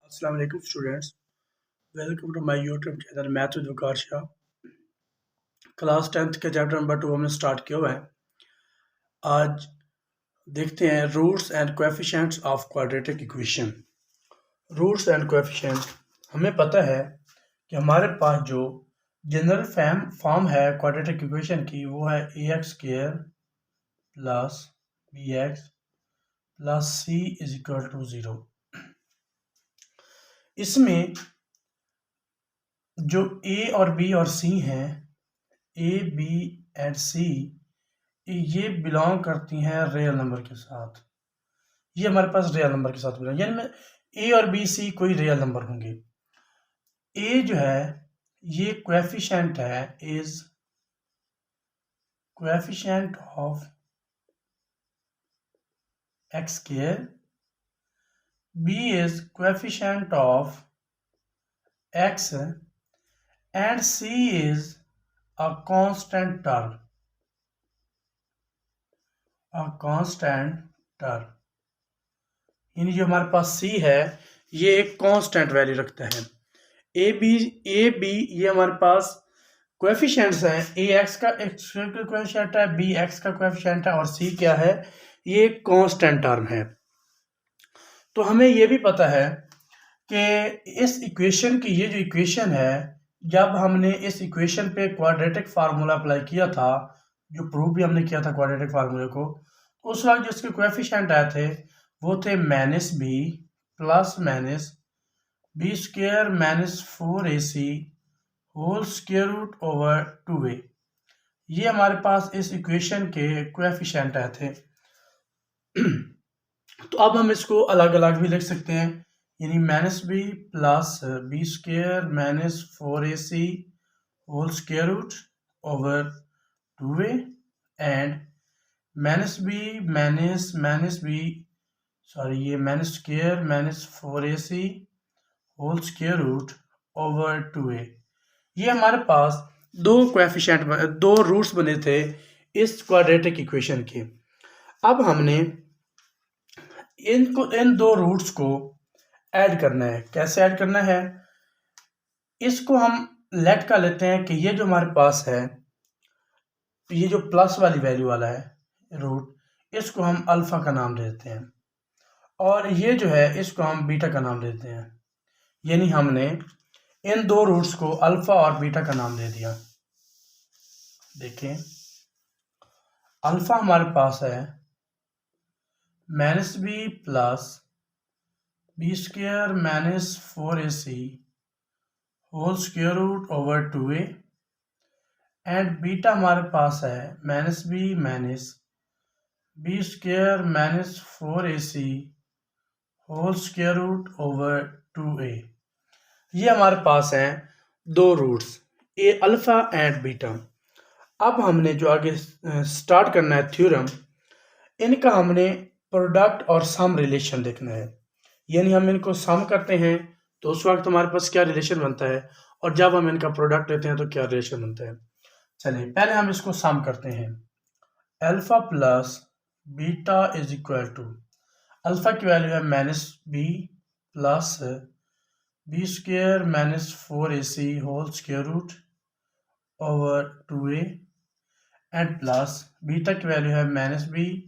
अस्सलाम वालेकुम students, welcome to my YouTube channel math with Waqar Shah. Class 10th के chapter number 2 हमने स्टार्ट किया हुआ है। आज देखते हैं roots and coefficients of quadratic equation. Roots and coefficient, हमें पता है कि हमारे पास जो जनरल फॉर्म है क्वाड्रेटिक इक्वेशन की वो है ax² plus bx plus c is equal to 0। इसमें जो a और b और c हैं, a, b एंड c, ये बिलोंग करती हैं रियल नंबर के साथ। ये हमारे पास रियल नंबर के साथ बिलोंग, यानी में a और b, c कोई रियल नंबर होंगे। a जो है ये कोएफिशिएंट है, is coefficient of x², b is coefficient of x and c is a constant term, यानी जो हमारे पास c है ये एक कांस्टेंट वैल्यू रखता है। ए बी ये हमारे पास कोएफिशिएंट्स हैं। ए एक्स का कोएफिशिएंट है, बी एक्स का कोएफिशिएंट है और सी क्या है, ये एक कांस्टेंट टर्म है। तो हमें ये भी पता है कि इस इक्वेशन की, ये जो इक्वेशन है, जब हमने इस इक्वेशन पे क्वाड्रेटिक फार्मूला अप्लाई किया था, जो प्रूफ भी हमने किया था क्वाड्रेटिक फार्मूले को, तो उस वक्त जो इसके कोएफिशिएंट आए थे वो थे minus b plus minus b² minus 4ac whole square root over 2a। ये हमारे पास इस इक्वेशन के कोएफिशिएंट आए थे। तो अब हम इसको अलग अलग भी लिख सकते हैं, यानी minus b plus b² minus 4ac whole square root over 2a and minus square minus 4ac whole square root over 2a। ये हमारे पास दो रूट्स बने थे इस क्वाड्रेटिक इक्वेशन के। अब हमने इन दो रूट्स को ऐड करना है। कैसे ऐड करना है, इसको हम लेट का लेते हैं कि ये जो हमारे पास है, ये जो प्लस वाली वैल्यू वाला है रूट, इसको हम अल्फा का नाम देते हैं और ये जो है इसको हम बीटा का नाम देते हैं। यानी हमने इन दो रूट्स को अल्फा और बीटा का नाम दे दिया। देखें, अल्फा हमारे पास है minus b plus b² minus 4ac whole square root over 2a and beta हमारे पास है minus b minus 4ac whole square root over 2a। ये हमारे पास हैं दो roots, a alpha and beta. अब हमने जो आगे स्टार्ट करना है थ्योरम, इनका हमने प्रोडक्ट और सम रिलेशन देखना है। यानी हम इनको सम करते हैं तो उस वक्त हमारे पास क्या रिलेशन बनता है, और जब हम इनका प्रोडक्ट लेते हैं तो क्या रिलेशन बनता है। चलिए पहले हम इसको सम करते हैं। Alpha plus beta is equal to, alpha की वैल्यू है minus b plus b² minus 4ac whole square root over 2a and plus beta की वैल्यू है minus b²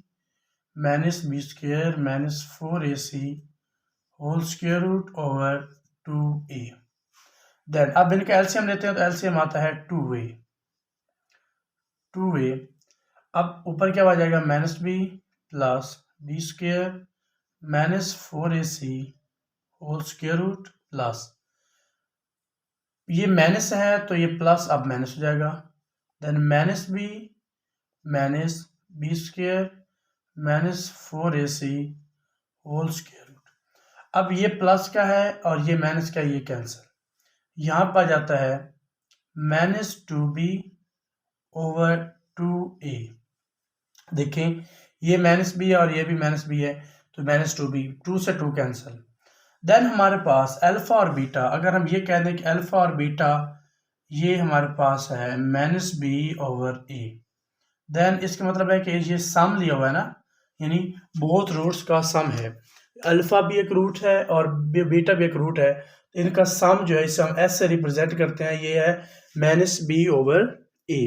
minus 4ac whole square root over 2a। Then अब इनका LCM लेते हैं तो LCM आता है 2a। अब ऊपर क्या आ जाएगा, minus b plus b² minus 4ac whole square root plus, ये माइनस है तो ये प्लस अब माइनस हो जाएगा। Then minus b minus 4ac whole square root. अब ये प्लस का है और ये माइनस का, ये कैंसिल, यहाँ पर जाता है माइनस 2b ओवर 2a। देखें ये माइनस b है और ये भी माइनस b है, तो माइनस 2b, 2 से 2 कैंसिल। देन हमारे पास अल्फा और बीटा, अगर हम ये कह दें कि अल्फा और बीटा ये हमारे पास है minus b over a, then इसका मतलब है कि ये सम लिया हुआ है ना, यानी बोथ रूट्स का सम है। अल्फा भी एक रूट है और बीटा भी एक रूट है, तो इनका सम जो है इसे हम एस से रिप्रेजेंट करते हैं, ये है -b/a।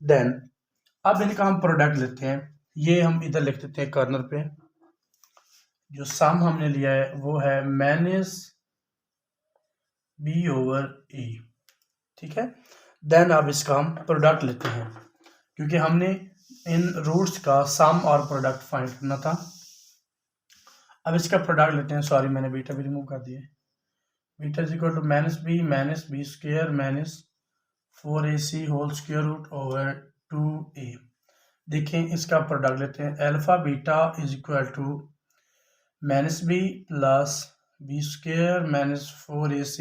देन अब इनका हम प्रोडक्ट लेते हैं, ये हम इधर लिख देते हैं कॉर्नर पे, जो सम हमने लिया है वो है -b/a, ठीक है। देन अब इसका हम प्रोडक्ट लेते हैं, क्योंकि हमने इन रूट्स का सम और प्रोडक्ट फाइंड करना था। अब इसका प्रोडक्ट लेते हैं, सॉरी मैंने बीटा भी रिमूव कर दिया। Beta is equal to -b -b² whole square root over 2a। देखें इसका प्रोडक्ट लेते हैं, alpha beta is equal to -b + b² -4ac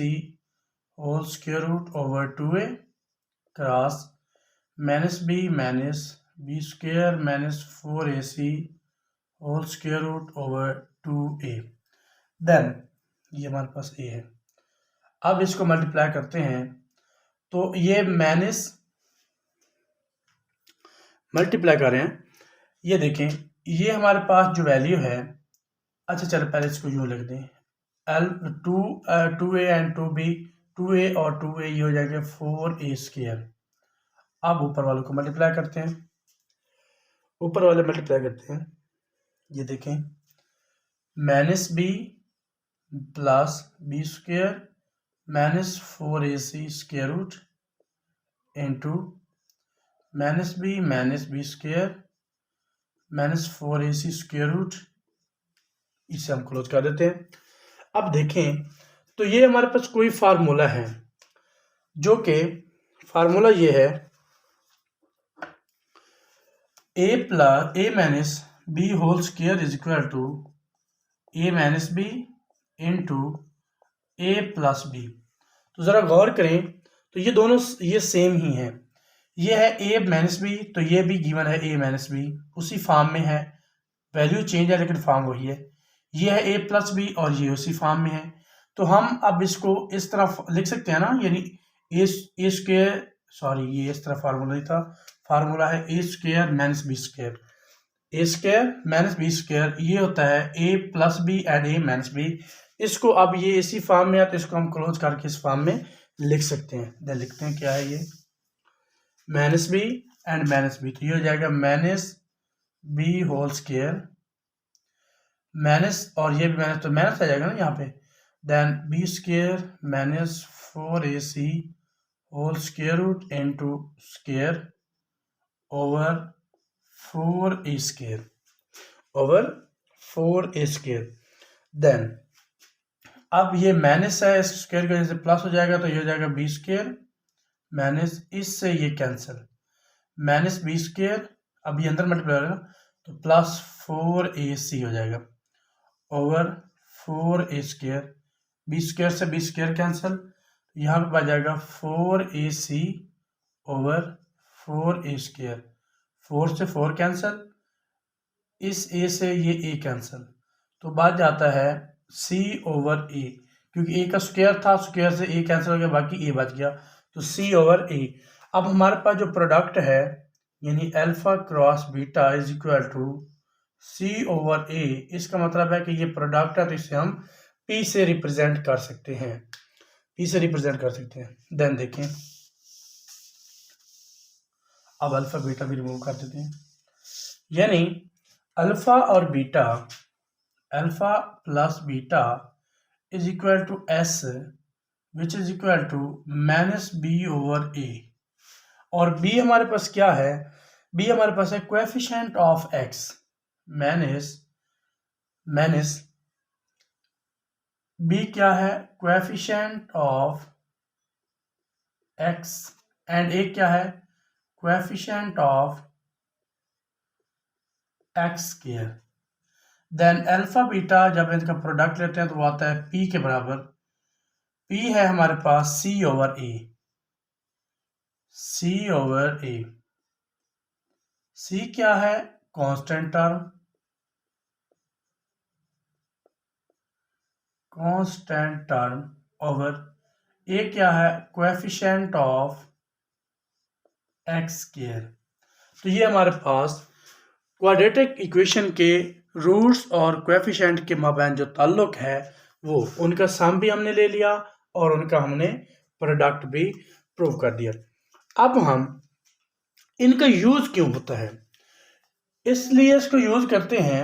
whole square root over 2a cross -b -b² -4ac whole square root over 2a। Then ये हमारे पास a है। अब इसको multiply करते हैं तो ये माइनस मल्टीप्लाई कर रहे हैं, ये देखें ये हमारे पास जो वैल्यू है, अच्छा चलो पहले इसको यूँ लिख दें, to A and 2b, 2a और 2a ये हो जाएगा 4a²। अब ऊपर वालों को मल्टीप्लाई करते हैं, ऊपर वाले मल्टीप्लाई करते हैं, ये देखें -b + b² -4ac² root into -b -b² -4ac² root, इसे हम क्लोज कर देते हैं। अब देखें तो ये हमारे पास कोई फार्मूला है, जो कि फार्मूला ये है a - b whole square is equal to a - b into a + b। तो ज़रा गौर करें तो ये दोनों ये सेम ही हैं, ये है a - b, तो ये भी गिवन है a - b, उसी फॉर्म में है, वैल्यू चेंज है लेकिन फॉर्म वही है। ये है a + b और ये उसी फॉर्म में है, तो हम अब इसको इस तरह लिख सकते हैं ना, यानी a², सॉरी ये इस तरह फार्मूला ही था, फार्मूला है a² - b², a² - b², ये होता है a + b and a - b। इसको अब ये इसी फॉर्म में है तो इसको हम क्लोज करके इस फॉर्म में लिख सकते हैं। देन लिखते हैं क्या है ये -b एंड -b, तो ये हो जाएगा -b होल स्क्वायर माइनस, और ये भी माइनस, तो माइनस आ जाएगा ना यहाँ पे, then b² -4ac whole square root into square over 4a² over 4a²। Then अब ये माइनस है, इस स्क्वायर की वजह से प्लस हो जाएगा, तो ये हो जाएगा b² माइनस, इससे ये कैंसिल, -b², अब ये अंदर मल्टीप्लाई होगा तो +4ac हो जाएगा ओवर 4a², b² से b² कैंसिल, यहाँ पे आ जाएगा 4ac ओवर 4a², 4 से 4 कैंसिल, इस a से ये a कैंसिल, तो बच जाता है c ओवर a, क्योंकि a का स्क्वायर था, स्क्वायर से a कैंसिल हो गया, बाकी a बच गया, तो c ओवर a। अब हमारे पास जो प्रोडक्ट है यानी alpha cross beta is equal to c over a, इसका मतलब है कि ये प्रोडक्ट है, तो इसे हम p से रिप्रेजेंट कर सकते हैं, p से रिप्रेजेंट कर सकते हैं। देन देखें अब अल्फा बीटा भी रिमूव कर देते हैं, यानी अल्फा और beta, alpha plus beta is equal to s which is equal to -b over a, और b हमारे पास क्या है, b हमारे पास है coefficient of x minus b क्या है coefficient of x and a क्या है coefficient of x²। Then alpha beta जब इनका प्रोडक्ट लेते हैं तो वो आता है p के बराबर, p है हमारे पास c over a, c over a, c क्या है constant term, constant term over a क्या है कोएफिशिएंट ऑफ x²। तो ये हमारे पास क्वाड्रेटिक इक्वेशन के रूट्स और कोएफिशिएंट के माबैन जो ताल्लुक है वो उनका सम भी हमने ले लिया और उनका हमने प्रोडक्ट भी प्रूव कर दिया। अब हम इनका यूज़ क्यों होता है, इसलिए इसको यूज़ करते हैं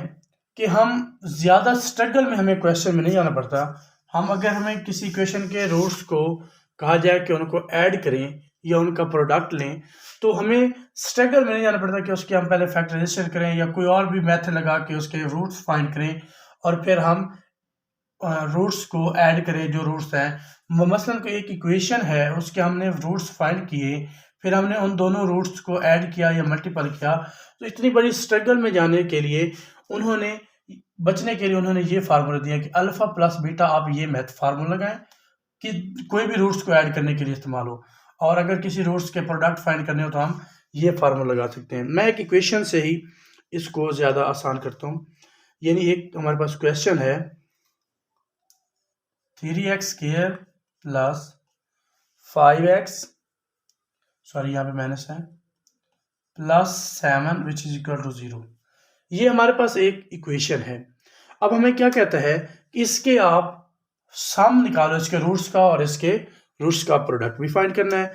कि हम ज़्यादा स्ट्रगल में हमें क्वेश्चन में नहीं जाना पड़ता। हम अगर हमें किसी क्वेश्चन के रूट्स को कहा जाए कि उनको ऐड करें या उनका प्रोडक्ट लें, तो हमें स्ट्रगल में नहीं जाना पड़ता कि उसके हम पहले फैक्टराइजेशन करें या कोई और भी मेथड लगा के उसके रूट्स फाइंड करें और फिर हम रूट्स को ऐड करें। जो रूट्स हैं मसलन कोई एक इक्वेशन है उसके हमने रूट्स फाइंड किए, फिर हमने उन दोनों रूट्स को ऐड किया या मल्टीपल किया, तो इतनी बड़ी स्ट्रगल में जाने के लिए उन्होंने बचने के लिए उन्होंने ये फार्मूला दिया कि अल्फा प्लस बीटा आप ये मैथ फार्मूला लगाएं कि कोई भी रूट्स को ऐड करने के लिए इस्तेमाल हो, और अगर किसी रूट्स के प्रोडक्ट फाइंड करने हो तो हम ये फार्मूला लगा सकते हैं। मैं एक इक्वेशन से ही इसको ज़्यादा आसान करता हूँ। यानी एक हमारे पास क्वेश्चन है 3x square plus 5x, sorry यहाँ पे माइनस है, plus 7 which is equal to 0। ये हमारे पास एक इक्वेशन है। अब हमें क्या कहता है कि इसके आप सम निकालो, इसके रूट्स का और इसके रूट्स का प्रोडक्ट भी फाइंड करना है।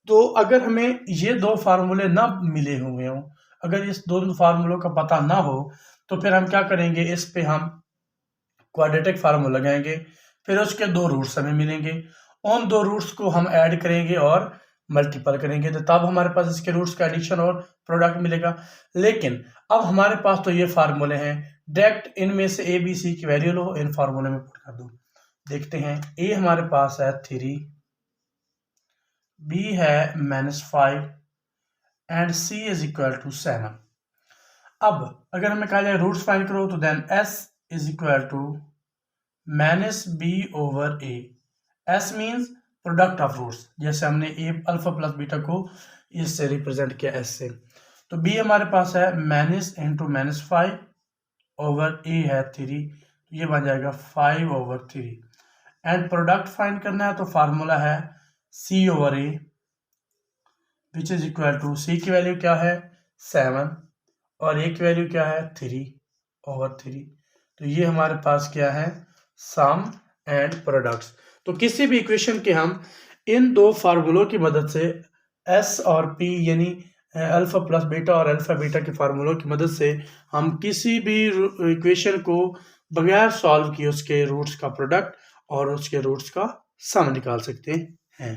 तो अगर हमें ये दो फार्मूले ना मिले हुए हों, अगर इस दोनों फार्मूलों का पता ना हो, तो फिर हम क्या करेंगे, इस पे हम क्वाड्रेटिक फार्मूला लगाएंगे, फिर उसके दो रूट्स हमें मिलेंगे, उन दो रूट्स को हम ऐड करेंगे और मल्टीपल करेंगे, तो तब हमारे पास इसके रूट्स का एडिशन और प्रोडक्ट मिलेगा। लेकिन अब हमारे पास तो ये फार्मूले हैं, डायरेक्ट इनमें से ए बी सी की वैल्यू लो, इन फार्मूले में पुट कर दो। देखते हैं, ए हमारे पास है 3, बी है -5 and c is equal to 7। अब अगर हमें कहा जाए रूट्स फाइंड करो, तो then s is equal to -b over a. S means product of roots, जैसे हमने ए अल्फा प्लस बीटा को इससे रिप्रेजेंट किया एस से। तो बी हमारे पास है माइनस इंटू -5 ओवर ए है 3, तो ये बन जाएगा 5 ओवर 3। एंड प्रोडक्ट फाइंड करना है तो फार्मूला है C over A which is equal to, C की वैल्यू क्या है 7 और ए की वैल्यू क्या है 3 ओवर 3। तो ये हमारे पास क्या है, सम एंड प्रोडक्ट्स। तो किसी भी इक्वेशन के हम इन दो फार्मूलों की मदद से एस और पी यानी अल्फा प्लस बीटा और अल्फा बीटा के फार्मूलों की मदद से हम किसी भी इक्वेशन को बगैर सॉल्व किए उसके रूट्स का प्रोडक्ट और उसके रूट्स का सम निकाल सकते हैं।